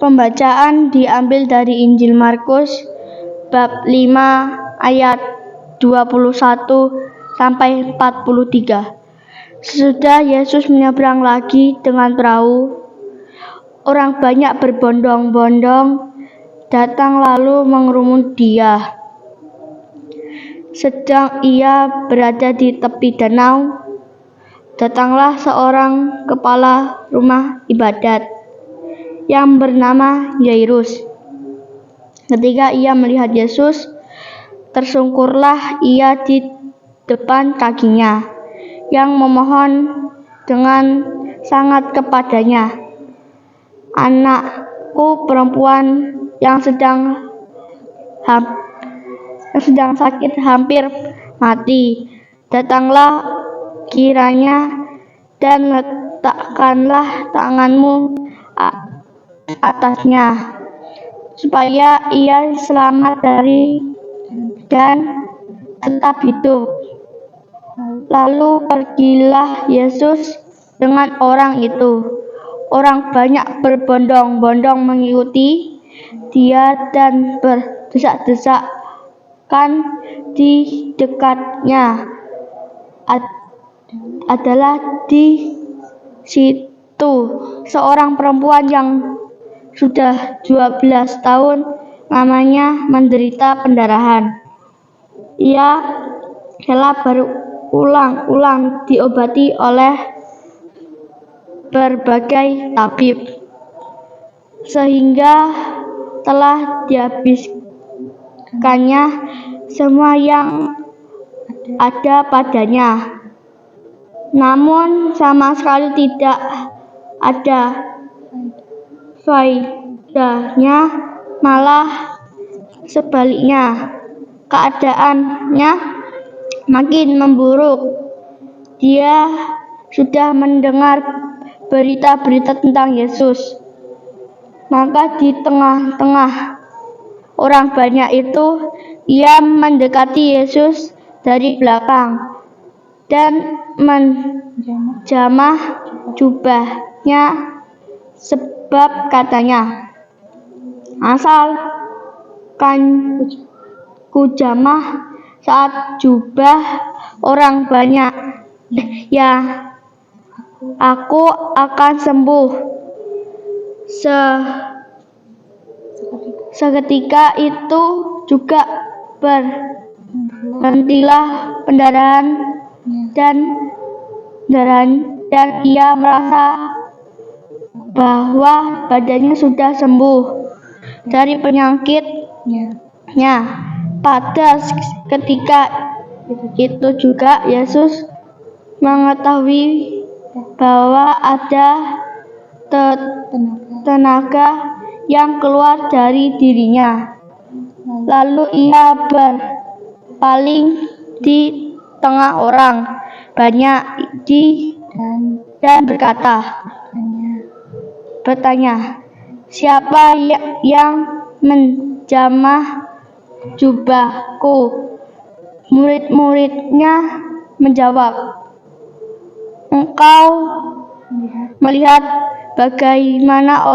Pembacaan diambil dari Injil Markus bab 5 ayat 21 sampai 43. Sesudah Yesus menyeberang lagi dengan perahu, orang banyak berbondong-bondong datang lalu mengerumuni Dia. Sedang Ia berada di tepi danau, datanglah seorang kepala rumah ibadat yang bernama Yairus. Ketika ia melihat Yesus, tersungkurlah ia di depan kakinya, yang memohon dengan sangat kepadanya, "Anakku perempuan yang sedang sakit hampir mati. Datanglah kiranya dan letakkanlah tanganmu atasnya, supaya ia selamat dan tetap hidup." Lalu pergilah Yesus dengan orang itu. Orang banyak berbondong-bondong mengikuti Dia dan berdesak-desakan di dekatnya. Adalah di situ seorang perempuan yang sudah 12 tahun lamanya menderita pendarahan. Ia telah berulang-ulang diobati oleh berbagai tabib, sehingga telah dihabiskannya semua yang ada padanya. Namun sama sekali tidak ada faedahnya, malah sebaliknya, keadaannya makin memburuk. Dia sudah mendengar berita-berita tentang Yesus. Maka di tengah-tengah orang banyak itu, ia mendekati Yesus dari belakang dan menjamah jubahnya, sebab katanya, "Asalkan kujamah saat jubah orang banyak, ya aku akan sembuh." Seketika itu juga berhentilah pendarahan dan ia merasa bahwa badannya sudah sembuh dari penyakitnya. Pada ketika itu juga Yesus mengetahui bahwa ada tenaga yang keluar dari dirinya. Lalu ia berpaling di tengah orang banyak dan bertanya, "Siapa yang menjamah jubahku?" Murid-muridnya menjawab, "Engkau melihat bagaimana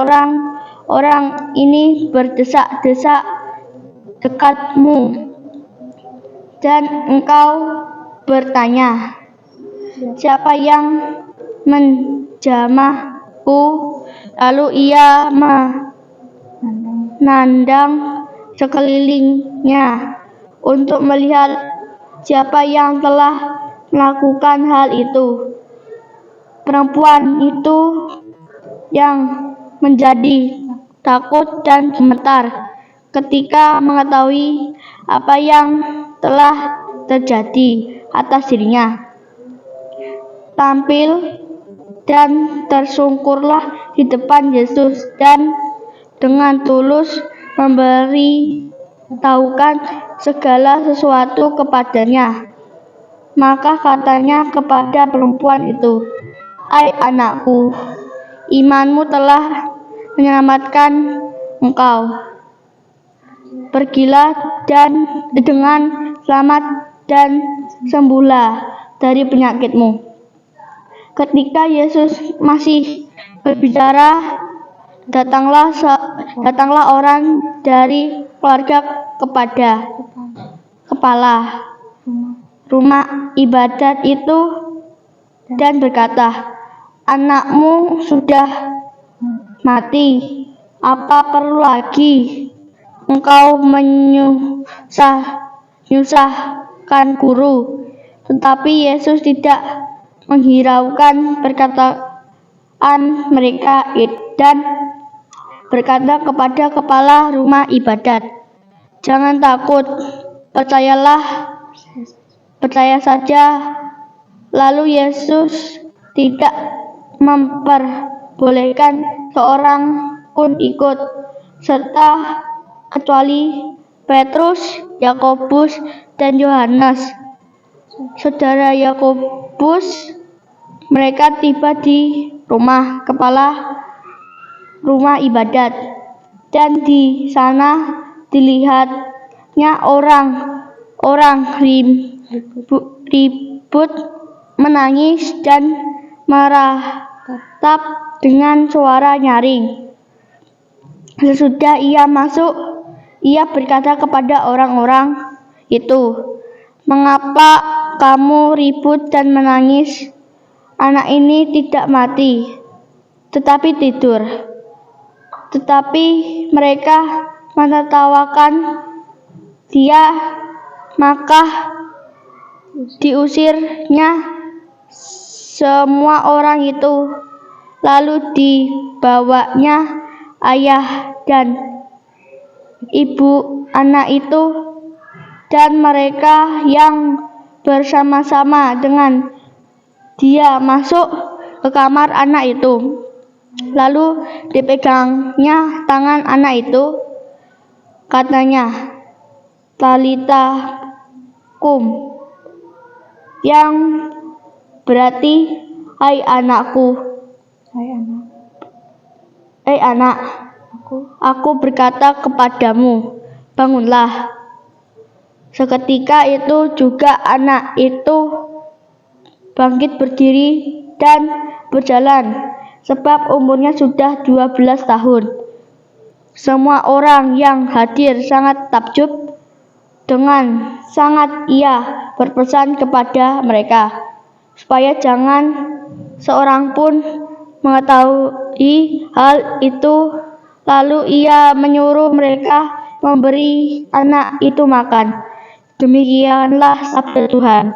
orang ini berdesak-desak dekatmu, dan engkau bertanya, 'Siapa yang menjamahku?'" Lalu ia menandang sekelilingnya untuk melihat siapa yang telah melakukan hal itu. Perempuan itu yang menjadi takut dan gemetar ketika mengetahui apa yang telah terjadi atas dirinya, tampil dan tersungkurlah di depan Yesus dan dengan tulus memberitahukan segala sesuatu kepadanya. Maka katanya kepada perempuan itu, "Hai anakku, imanmu telah menyelamatkan engkau. Pergilah dengan selamat dan sembuhlah dari penyakitmu." Ketika Yesus masih berbicara, Datanglah orang dari keluarga kepada kepala rumah ibadat itu dan berkata, "Anakmu sudah mati. Apa perlu lagi engkau menyusahkan guru?" Tetapi Yesus tidak menghiraukan perkataan mereka dan berkata kepada kepala rumah ibadat, "Jangan takut, percaya saja." Lalu Yesus tidak memperbolehkan seorang pun ikut, serta kecuali Petrus, Yakobus, dan Yohanes. Saudara Yakobus, mereka tiba di rumah kepala rumah ibadat, dan di sana dilihatnya orang ribut, menangis, dan meratap dengan suara nyaring. Sesudah ia masuk, ia berkata kepada orang-orang itu, "Mengapa kamu ribut dan menangis? Anak ini tidak mati, tetapi tidur." Tetapi mereka menertawakan dia, maka diusirnya semua orang itu. Lalu dibawanya ayah dan ibu anak itu, dan mereka yang bersama-sama dengan dia masuk ke kamar anak itu. Lalu dipegangnya tangan anak itu, katanya, "Talita kum," yang berarti, "Hai anakku, anak, aku berkata kepadamu, bangunlah." Seketika itu juga anak itu bangkit berdiri dan berjalan, sebab umurnya sudah 12 tahun. Semua orang yang hadir sangat takjub. Dengan sangat ia berpesan kepada mereka supaya jangan seorang pun mengetahui hal itu. Lalu ia menyuruh mereka memberi anak itu makan. Demikianlah sabda Tuhan.